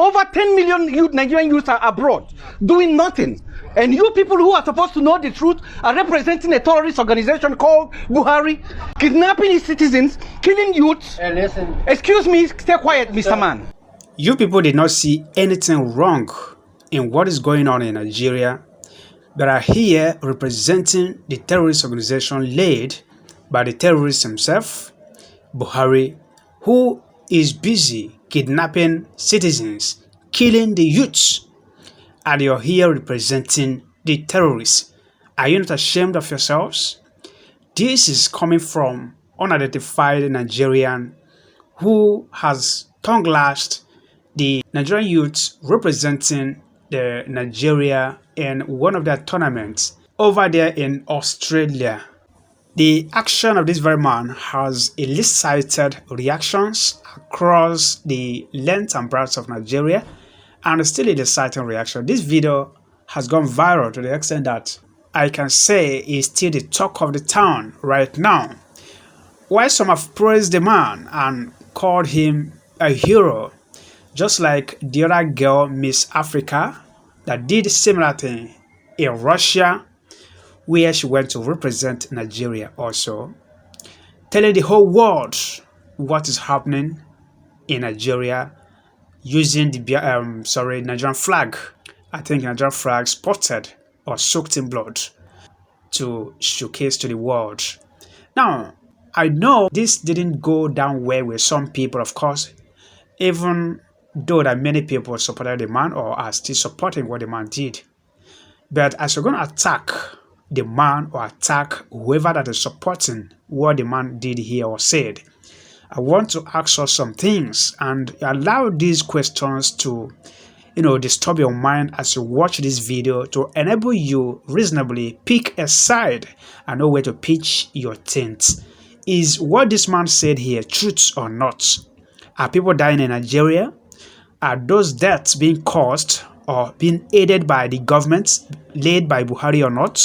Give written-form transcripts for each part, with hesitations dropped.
over 10 million youth, Nigerian youths are abroad doing nothing. And you people who are supposed to know the truth are representing a terrorist organization called Buhari, kidnapping his citizens, killing youths. Hey, listen. Excuse me, stay quiet, Mr. Man. You people did not see anything wrong in what is going on in Nigeria, but are here representing the terrorist organization led by the terrorist himself, Buhari, who is busy kidnapping citizens, killing the youths, and you're here representing the terrorists. Are you not ashamed of yourselves? This is coming from unidentified Nigerian who has tongue-lashed the Nigerian youths representing the Nigeria in one of their tournaments over there in Australia. The action of this very man has elicited reactions across the length and breadth of Nigeria, and still an exciting reaction. This video has gone viral to the extent that I can say is still the talk of the town right now. While some have praised the man and called him a hero, just like the other girl, Miss Africa, that did a similar thing in Russia, where she went to represent Nigeria also, telling the whole world what is happening in Nigeria using the Nigerian flag. I think Nigerian flag spotted or soaked in blood to showcase to the world. Now, I know this didn't go down well with some people, of course, even though that many people supported the man or are still supporting what the man did. But as you're going to attack the man or attack whoever that is supporting what the man did here or said, I want to ask us some things and allow these questions to, disturb your mind as you watch this video to enable you reasonably pick a side and know where to pitch your tent. Is what this man said here truth or not? Are people dying in Nigeria? Are those deaths being caused or being aided by the government led by Buhari or not?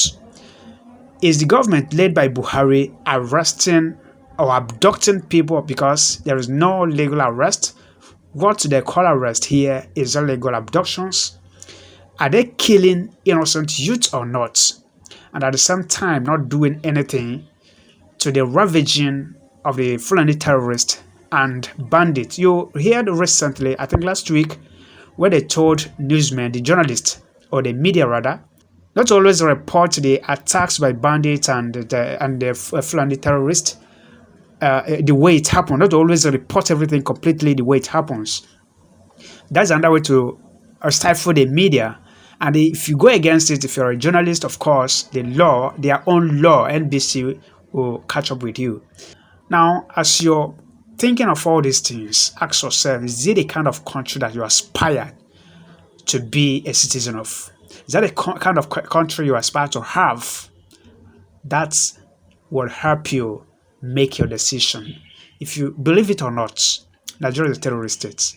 Is the government led by Buhari arresting or abducting people because there is no legal arrest? What they call arrest here is illegal abductions. Are they killing innocent youth or not? And at the same time not doing anything to the ravaging of the Fulani terrorists and bandits. You heard recently, I think last week, where they told newsmen, the journalists, or the media rather, not always report the attacks by bandits and the Fulani terrorists the way it happened. Not always report everything completely the way it happens. That's another way to stifle the media. And if you go against it, if you're a journalist, of course, their own law, NBC, will catch up with you. Now, as you're thinking of all these things, ask yourself, is it the kind of country that you aspire to be a citizen of? Is that the kind of country you aspire to have? That will help you make your decision. If you believe it or not, Nigeria is a terrorist state.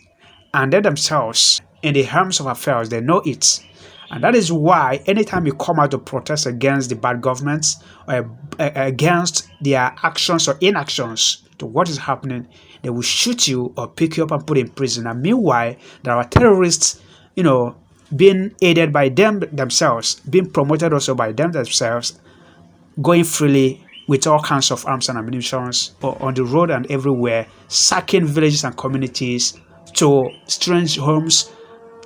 And they themselves, in the arms of affairs, they know it. And that is why anytime you come out to protest against the bad governments or against their actions or inactions to what is happening, they will shoot you or pick you up and put in prison. And meanwhile, there are terrorists, being aided by them themselves, being promoted also by them themselves, going freely with all kinds of arms and ammunition on the road and everywhere, sacking villages and communities to strange homes,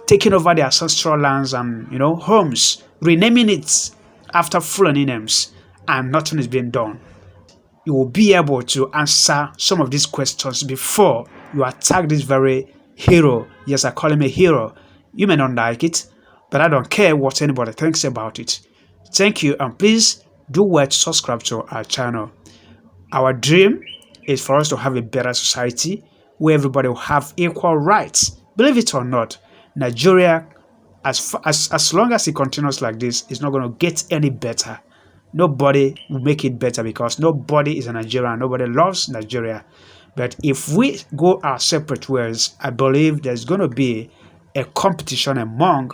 taking over their ancestral lands and, homes, renaming it after Fulani names, and nothing is being done. You will be able to answer some of these questions before you attack this very hero. Yes, I call him a hero. You may not like it, but I don't care what anybody thinks about it. Thank you, and please do well to subscribe to our channel. Our dream is for us to have a better society where everybody will have equal rights. Believe it or not, Nigeria, as long as it continues like this, is not going to get any better. Nobody will make it better because nobody is a Nigerian. Nobody loves Nigeria. But if we go our separate ways, I believe there's going to be a competition among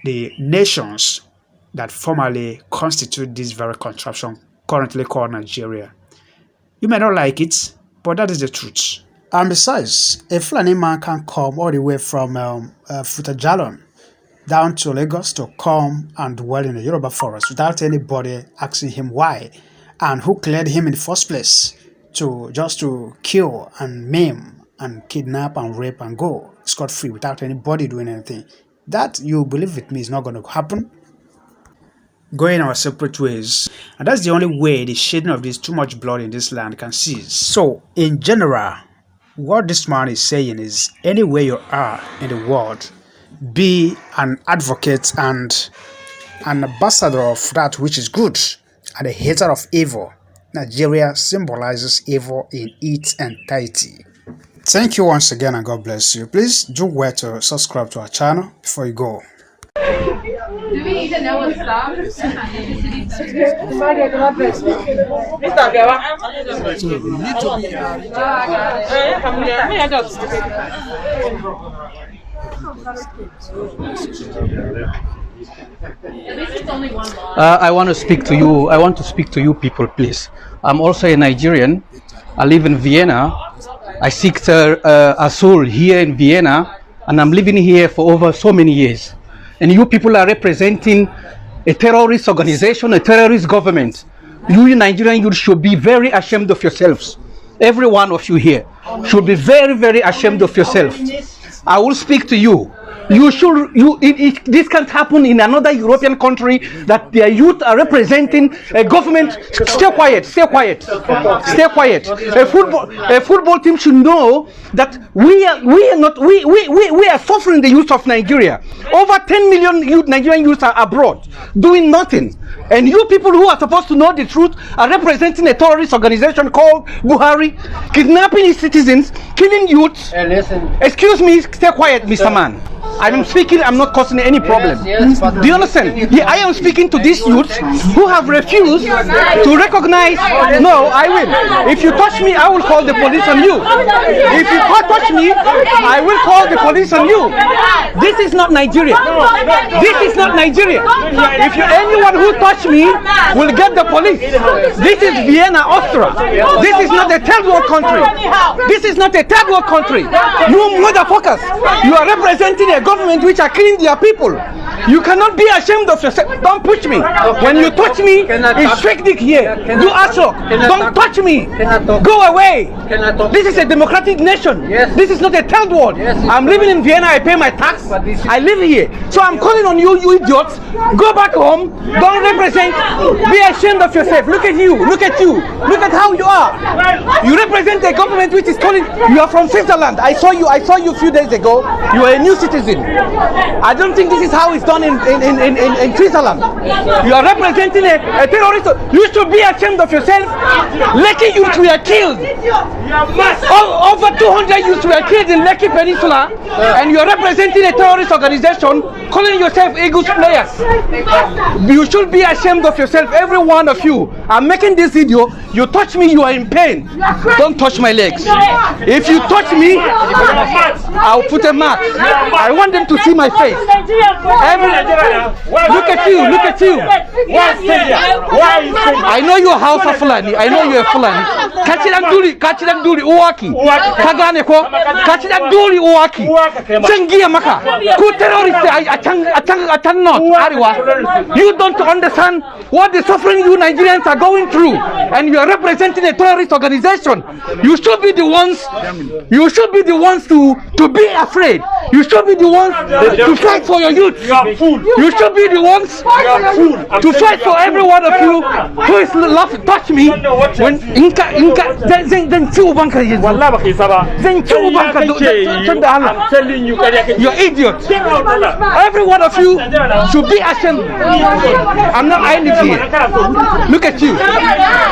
the nations that formally constitute this very contraption currently called Nigeria. You may not like it, but that is the truth. And besides, a Fulani man can come all the way from Futajalon down to Lagos to come and dwell in the Yoruba forest without anybody asking him why and who cleared him in the first place to kill and maim and kidnap and rape and go scot-free without anybody doing anything. That, you believe with me, is not going to happen. Going our separate ways, and that's the only way the shedding of this too much blood in this land can cease. So, in general, what this man is saying is, anywhere you are in the world, be an advocate and an ambassador of that which is good and a hater of evil. Nigeria symbolizes evil in its entirety. Thank you once again and God bless you. Please do well to subscribe to our channel before you go. Do we even know what stops? I want to speak to you. I want to speak to you people, please. I'm also a Nigerian. I live in Vienna. I seek a soul here in Vienna, and I'm living here for over so many years. And you people are representing a terrorist organization, a terrorist government. You Nigerian youth should be very ashamed of yourselves. Every one of you here should be very, very ashamed of yourself. I will speak to you. This can't happen in another European country that their youth are representing a government. Stay quiet, stay quiet, stay quiet. A football team should know that we are suffering the youth of Nigeria. Over 10 million Nigerian youths are abroad doing nothing. And you people who are supposed to know the truth are representing a terrorist organization called Buhari, kidnapping his citizens, killing youths. Excuse me, stay quiet, Mr. Man. I'm speaking, I'm not causing any problem. Yes, Do you understand? Yeah, I am speaking to these youths who have refused to recognize. No, I will. If you touch me, I will call the police on you. If you touch me, I will call the police on you. This is not Nigeria. This is not Nigeria. If anyone who touch me will get the police. This is Vienna, Austria. This is not a third world country. This is not a third world country. You motherfuckers, you are representing a government which are killing their people. You cannot be ashamed of yourself. Don't push me. When you touch me, it's straight dick here. You asshole. Don't touch me. Go away. This is a democratic nation. This is not a third world. I'm living in Vienna. I pay my tax. I live here. So I'm calling on you, you idiots. Go back home. Don't represent. Be ashamed of yourself. Look at you. Look at you. Look at how you are. You represent a government which is calling. You are from Switzerland. I saw you a few days ago. You are a new citizen. I don't think this is how it's done in Switzerland. You are representing a terrorist. You should be ashamed of yourself. Lekki youths were killed. Over 200 youths were killed in Lekki Peninsula, and you are representing a terrorist organization calling yourself Eagles players. You should be ashamed of yourself, every one of you. I'm making this video. You touch me, you are in pain. Don't touch my legs. If you touch me, I'll put a mark. I want them to see my face. Look at you, look at you. I know you're House of Fulani. I know you're Fulani. Kachidan duri uwaki. Kagane ko. Kachidan duri uwaki. Chengia maka. Ku terrorist atang not ariwa. You don't understand what the suffering you Nigerians are going through, and you are representing a terrorist organization. You should be the ones. You should be the ones to be afraid. You should be the ones to fight for your youth. You should be the ones to fight for every one of you who is laughing. Touch me. When then you're idiots. Every one of you should be ashamed. I'm not I live here. Look at you.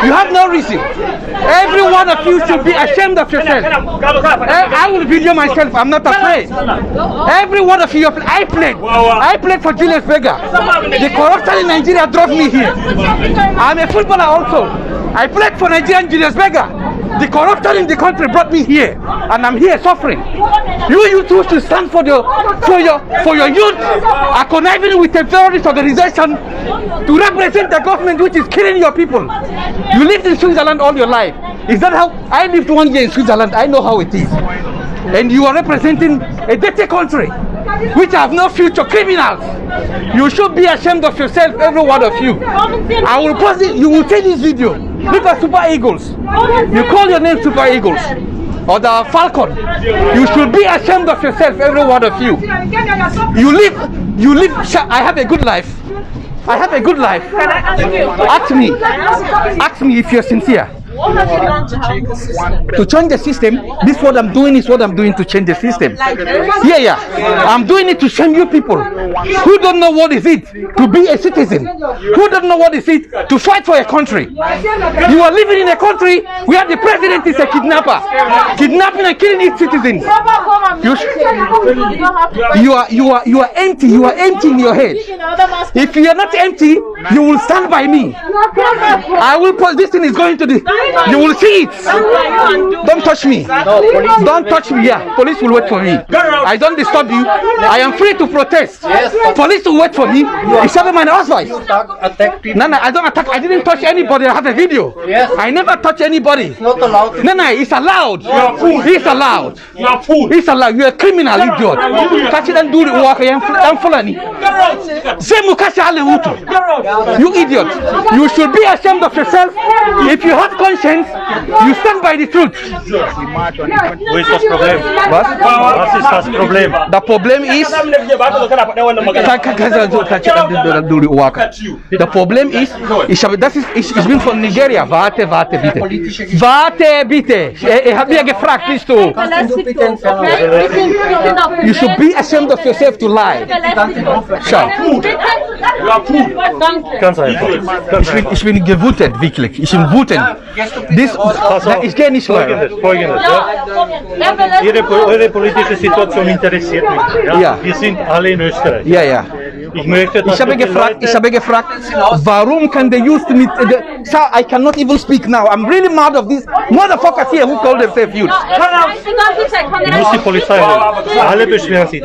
You have no reason. Every one of you should be ashamed of yourself. I will video myself. I'm not afraid. Every one of you, I played for Julius Vega. The corruption in Nigeria drove me here. I'm a footballer also. I played for Nigerian Julius Vega. The corruption in the country brought me here, and I'm here suffering. You two should stand for your youth, are conniving with a terrorist organization to represent the government which is killing your people. You lived in Switzerland all your life. Is that how I lived 1 year in Switzerland? I know how it is. And you are representing a dirty country which have no future, criminals. You should be ashamed of yourself, every one of you. I will post it. You will take this video. Look at Super Eagles. You call your name Super Eagles or the Falcon. You should be ashamed of yourself, every one of you. You live. I have a good life. I have a good life. Ask me if you're sincere. What have you done to help the system? To change the system, this what I'm doing is what I'm doing to change the system. Yeah. I'm doing it to shame you people who don't know what is it to be a citizen, who don't know what is it to fight for a country. You are living in a country where the president is a kidnapper, kidnapping and killing its citizens. You are empty. You are empty in your head. If you are not empty, you will stand by me. I will put this thing is going to the. You will see it. Don't touch me. Don't touch me. Yeah, police will wait for me. I don't disturb you. I am free to protest. Police will wait for me. It's not my advice. No, I don't attack. I didn't touch anybody. I have a video. I never touch anybody. Not allowed. No, it's allowed. It's allowed. It's allowed. You're a criminal idiot. Catch it and do the work. I'm fulani. You idiot. You should be ashamed of yourself. If you have conscience, you stand by the truth. Wo ist das Problem? Was? Was ist das Problem? The problem is the problem is ich bin von Nigeria. Warte bitte. Warte bitte. Ich habe dir gefragt, bist du? You should be ashamed of yourself to lie. Schau. Ganz einfach. Ich bin gewutet, wirklich. Ich bin wütend. Ich gehe nicht mehr. Folgendes, ja. Eure politische Situation interessiert mich. Ja? Wir sind alle in Österreich. Ja. Ich möchte, dass Ich habe gefragt, warum kann der Youth mit Sir, I cannot even speak now. I'm really mad of these motherfuckers here who call themselves youth. ich muss die Polizei hören. Alle beschweren sich.